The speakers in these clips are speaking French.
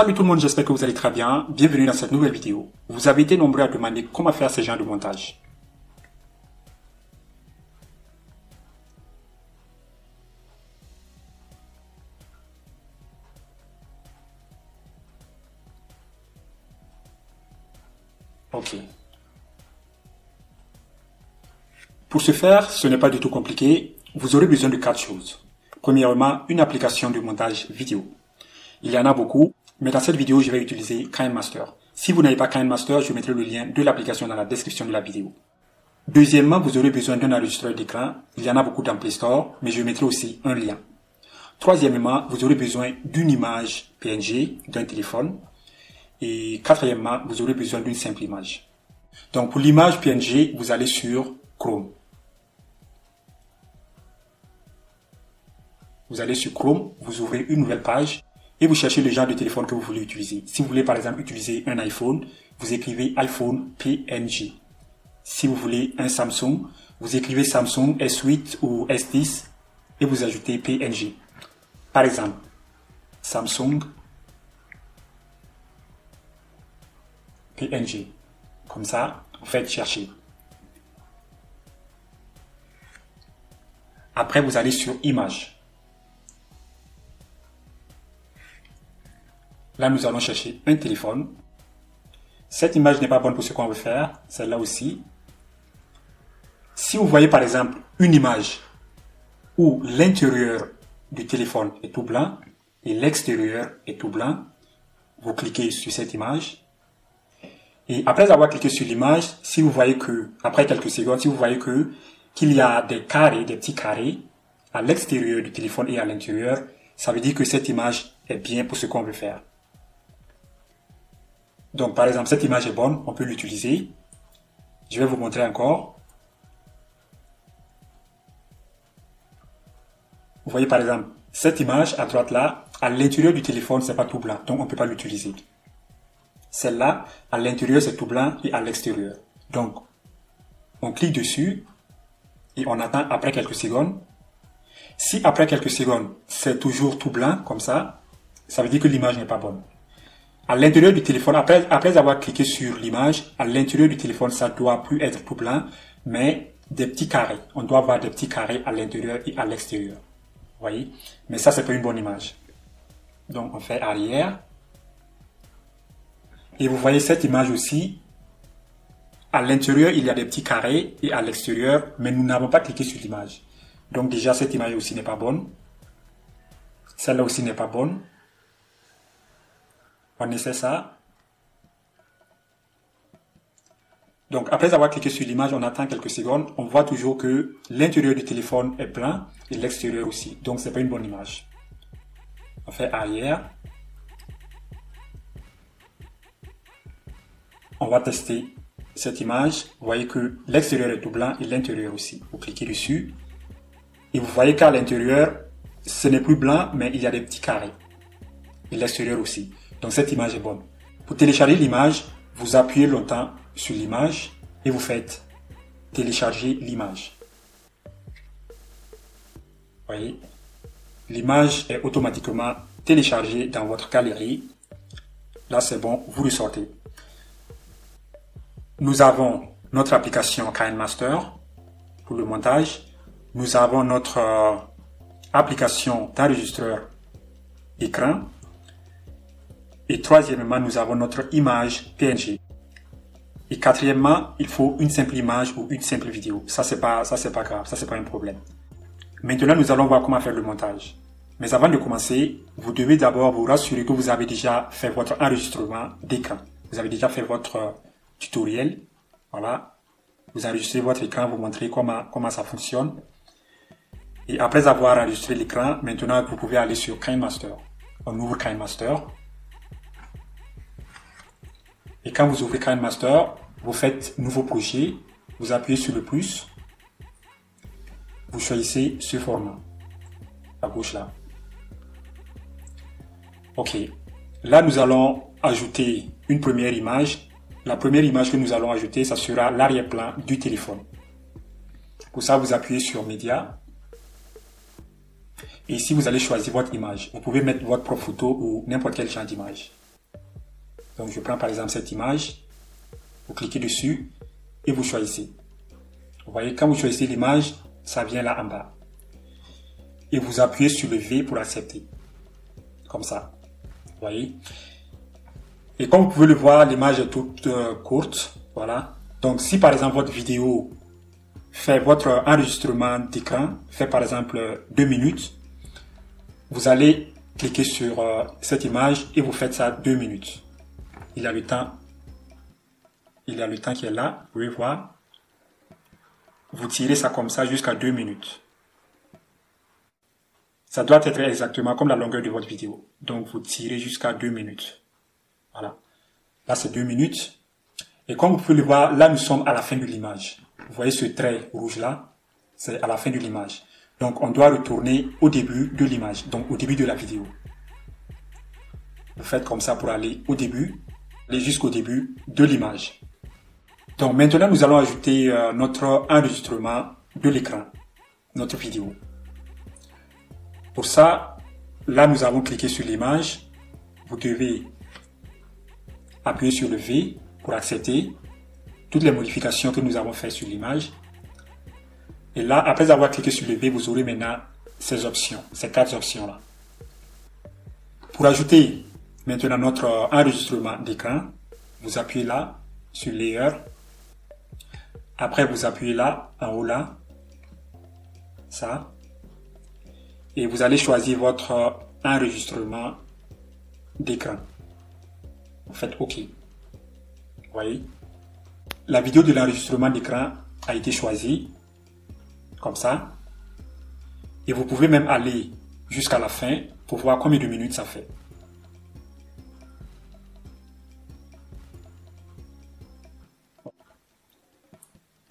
Salut tout le monde, j'espère que vous allez très bien. Bienvenue dans cette nouvelle vidéo. Vous avez été nombreux à demander comment faire ce genre de montage. Ok. Pour ce faire, ce n'est pas du tout compliqué. Vous aurez besoin de 4 choses. Premièrement, une application de montage vidéo. Il y en a beaucoup, mais dans cette vidéo, je vais utiliser KineMaster. Si vous n'avez pas KineMaster, je mettrai le lien de l'application dans la description de la vidéo. Deuxièmement, vous aurez besoin d'un enregistreur d'écran. Il y en a beaucoup dans Play Store, mais je mettrai aussi un lien. Troisièmement, vous aurez besoin d'une image PNG d'un téléphone. Et quatrièmement, vous aurez besoin d'une simple image. Donc pour l'image PNG, vous allez sur Chrome. Vous allez sur Chrome, vous ouvrez une nouvelle page et vous cherchez le genre de téléphone que vous voulez utiliser. Si vous voulez par exemple utiliser un iPhone, vous écrivez iPhone PNG. Si vous voulez un Samsung, vous écrivez Samsung S8 ou S10 et vous ajoutez PNG. Par exemple, Samsung PNG. Comme ça, vous faites chercher. Après, vous allez sur Images. Là, nous allons chercher un téléphone. Cette image n'est pas bonne pour ce qu'on veut faire. Celle-là aussi. Si vous voyez par exemple une image où l'intérieur du téléphone est tout blanc et l'extérieur est tout blanc, vous cliquez sur cette image. Et après avoir cliqué sur l'image, si vous voyez que, après quelques secondes, si vous voyez qu'il y a des carrés, des petits carrés à l'extérieur du téléphone et à l'intérieur, ça veut dire que cette image est bien pour ce qu'on veut faire. Donc, par exemple, cette image est bonne, on peut l'utiliser. Je vais vous montrer encore. Vous voyez, par exemple, cette image à droite là, à l'intérieur du téléphone, c'est pas tout blanc, donc on ne peut pas l'utiliser. Celle-là, à l'intérieur, c'est tout blanc et à l'extérieur. Donc, on clique dessus et on attend après quelques secondes. Si après quelques secondes, c'est toujours tout blanc, comme ça veut dire que l'image n'est pas bonne. À l'intérieur du téléphone, après avoir cliqué sur l'image, à l'intérieur du téléphone, ça doit plus être tout blanc, mais des petits carrés. On doit avoir des petits carrés à l'intérieur et à l'extérieur. Vous voyez? Mais ça, c'est pas une bonne image. Donc, on fait arrière. Et vous voyez cette image aussi. À l'intérieur, il y a des petits carrés et à l'extérieur, mais nous n'avons pas cliqué sur l'image. Donc, déjà, cette image aussi n'est pas bonne. Celle-là aussi n'est pas bonne. On essaie ça. Donc, après avoir cliqué sur l'image, on attend quelques secondes. On voit toujours que l'intérieur du téléphone est blanc et l'extérieur aussi. Donc, c'est pas une bonne image. On fait arrière. On va tester cette image. Vous voyez que l'extérieur est tout blanc et l'intérieur aussi. Vous cliquez dessus. Et vous voyez qu'à l'intérieur, ce n'est plus blanc, mais il y a des petits carrés. Et l'extérieur aussi. Donc cette image est bonne. Pour télécharger l'image, vous appuyez longtemps sur l'image et vous faites télécharger l'image. Vous voyez, l'image est automatiquement téléchargée dans votre galerie. Là, c'est bon, vous le sortez. Nous avons notre application KineMaster pour le montage. Nous avons notre application d'enregistreur écran. Et troisièmement, nous avons notre image PNG. Et quatrièmement, il faut une simple image ou une simple vidéo. Ça, c'est pas grave. Ça, c'est pas un problème. Maintenant, nous allons voir comment faire le montage. Mais avant de commencer, vous devez d'abord vous rassurer que vous avez déjà fait votre enregistrement d'écran. Vous avez déjà fait votre tutoriel. Voilà. Vous enregistrez votre écran, vous montrez comment ça fonctionne. Et après avoir enregistré l'écran, maintenant, vous pouvez aller sur KineMaster. On ouvre KineMaster. Et quand vous ouvrez KineMaster, vous faites nouveau projet, vous appuyez sur le plus, vous choisissez ce format, à gauche là. Ok, là nous allons ajouter une première image. La première image que nous allons ajouter, ça sera l'arrière-plan du téléphone. Pour ça, vous appuyez sur Média. Et ici, vous allez choisir votre image. Vous pouvez mettre votre propre photo ou n'importe quel genre d'image. Donc je prends par exemple cette image, vous cliquez dessus et vous choisissez. Vous voyez, quand vous choisissez l'image, ça vient là en bas. Et vous appuyez sur le V pour accepter. Comme ça. Vous voyez. Et comme vous pouvez le voir, l'image est toute courte. Voilà. Donc si par exemple votre vidéo fait votre enregistrement d'écran, fait par exemple 2 minutes, vous allez cliquer sur cette image et vous faites ça 2 minutes. Il y a le temps qui est là, vous pouvez voir. Vous tirez ça comme ça jusqu'à 2 minutes. Ça doit être exactement comme la longueur de votre vidéo. Donc vous tirez jusqu'à 2 minutes. Voilà. Là c'est 2 minutes. Et comme vous pouvez le voir, là nous sommes à la fin de l'image. Vous voyez ce trait rouge là, c'est à la fin de l'image. Donc on doit retourner au début de l'image, donc au début de la vidéo. Vous faites comme ça pour aller au début, aller jusqu'au début de l'image. Donc maintenant nous allons ajouter notre enregistrement de l'écran, notre vidéo. Pour ça, là nous avons cliqué sur l'image. Vous devez appuyer sur le V pour accepter toutes les modifications que nous avons faites sur l'image. Et là, après avoir cliqué sur le V, vous aurez maintenant ces options, ces 4 options-là. Pour ajouter maintenant notre enregistrement d'écran, vous appuyez là sur Layer. Après, vous appuyez là, en haut là, ça. Et vous allez choisir votre enregistrement d'écran. Vous faites OK. Vous voyez? La vidéo de l'enregistrement d'écran a été choisie. Comme ça. Et vous pouvez même aller jusqu'à la fin pour voir combien de minutes ça fait.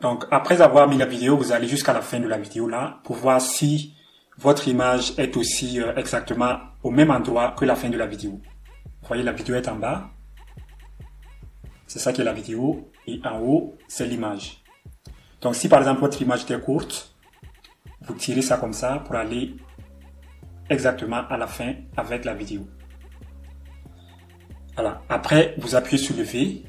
Donc, après avoir mis la vidéo, vous allez jusqu'à la fin de la vidéo là pour voir si votre image est aussi exactement au même endroit que la fin de la vidéo. Vous voyez, la vidéo est en bas. C'est ça qui est la vidéo. Et en haut, c'est l'image. Donc, si par exemple votre image était courte, vous tirez ça comme ça pour aller exactement à la fin avec la vidéo. Voilà. Après, vous appuyez sur le V.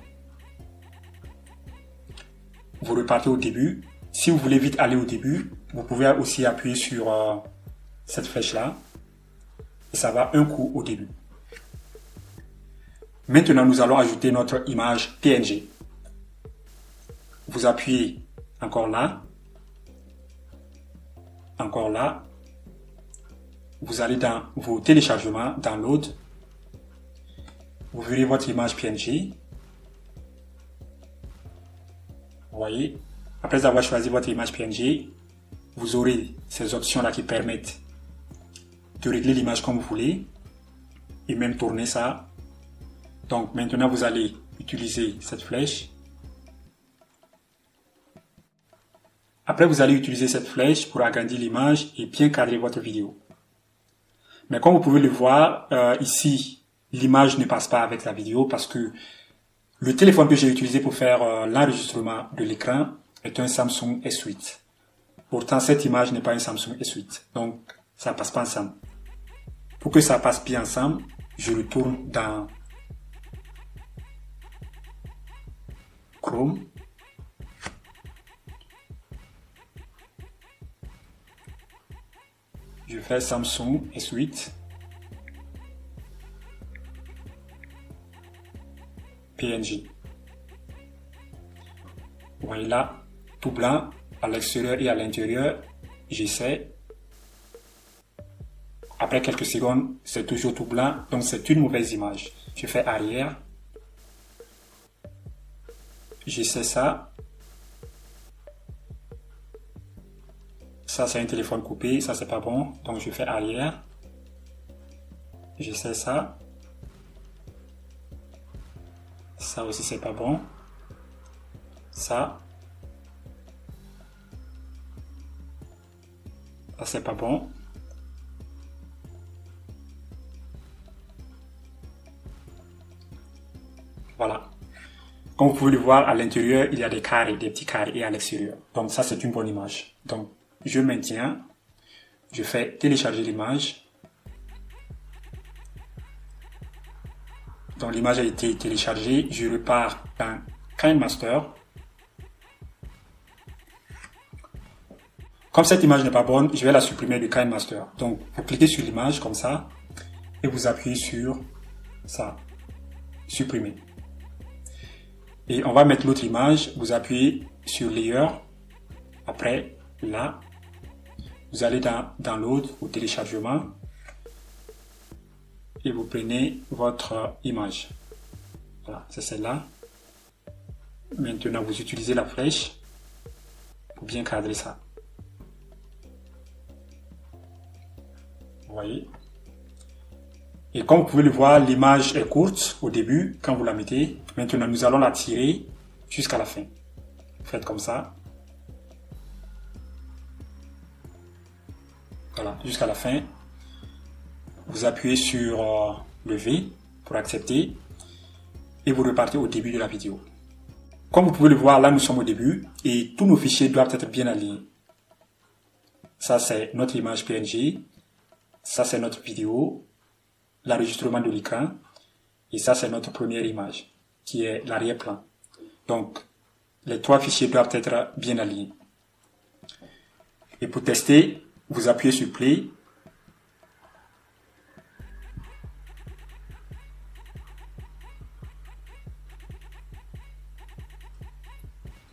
Vous repartez au début. Si vous voulez vite aller au début, vous pouvez aussi appuyer sur cette flèche-là. Et ça va un coup au début. Maintenant, nous allons ajouter notre image PNG. Vous appuyez encore là. Encore là. Vous allez dans vos téléchargements, download. Vous verrez votre image PNG. Vous voyez, après avoir choisi votre image PNG, vous aurez ces options-là qui permettent de régler l'image comme vous voulez et même tourner ça. Donc maintenant, vous allez utiliser cette flèche. Après, vous allez utiliser cette flèche pour agrandir l'image et bien cadrer votre vidéo. Mais comme vous pouvez le voir, ici, l'image ne passe pas avec la vidéo parce que le téléphone que j'ai utilisé pour faire l'enregistrement de l'écran est un Samsung S8. Pourtant, cette image n'est pas un Samsung S8. Donc, ça ne passe pas ensemble. Pour que ça passe bien ensemble, je retourne dans Chrome. Je fais Samsung S8. PNG. Vous voyez là, tout blanc à l'extérieur et à l'intérieur. J'essaie. Après quelques secondes, c'est toujours tout blanc. Donc c'est une mauvaise image. Je fais arrière. J'essaie ça. Ça c'est un téléphone coupé. Ça c'est pas bon. Donc je fais arrière. J'essaie ça. Ça aussi c'est pas bon. Ça c'est pas bon. Voilà. Comme vous pouvez le voir, à l'intérieur, il y a des carrés, des petits carrés, et à l'extérieur. Donc ça, c'est une bonne image. Donc, je maintiens. Je fais télécharger l'image. Donc l'image a été téléchargée. Je repars dans KineMaster. Comme cette image n'est pas bonne, je vais la supprimer de KineMaster. Donc vous cliquez sur l'image comme ça et vous appuyez sur ça, supprimer. Et on va mettre l'autre image, vous appuyez sur Layer, après là, vous allez dans Download ou téléchargement et vous prenez votre image. Voilà, c'est celle-là. Maintenant, vous utilisez la flèche pour bien cadrer ça. Vous voyez? Et comme vous pouvez le voir, l'image est courte au début, quand vous la mettez. Maintenant, nous allons la tirer jusqu'à la fin. Faites comme ça. Voilà, jusqu'à la fin. Vous appuyez sur le V pour accepter. Et vous repartez au début de la vidéo. Comme vous pouvez le voir, là nous sommes au début. Et tous nos fichiers doivent être bien alignés. Ça c'est notre image PNG. Ça c'est notre vidéo. L'enregistrement de l'écran. Et ça c'est notre première image, qui est l'arrière-plan. Donc, les trois fichiers doivent être bien alignés. Et pour tester, vous appuyez sur Play.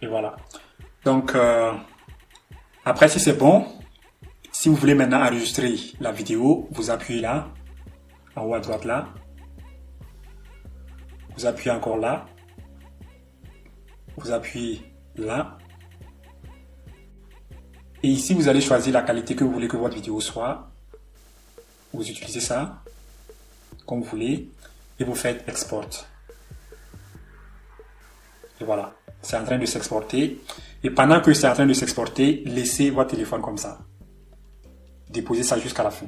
Et voilà. Donc, après, si c'est bon, si vous voulez maintenant enregistrer la vidéo, vous appuyez là, en haut à droite là. Vous appuyez encore là. Vous appuyez là. Et ici, vous allez choisir la qualité que vous voulez que votre vidéo soit. Vous utilisez ça, comme vous voulez, et vous faites Export. Et voilà, c'est en train de s'exporter. Et pendant que c'est en train de s'exporter, laissez votre téléphone comme ça. Déposez ça jusqu'à la fin.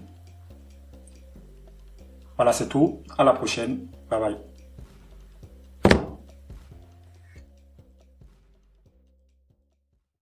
Voilà, c'est tout. À la prochaine. Bye bye.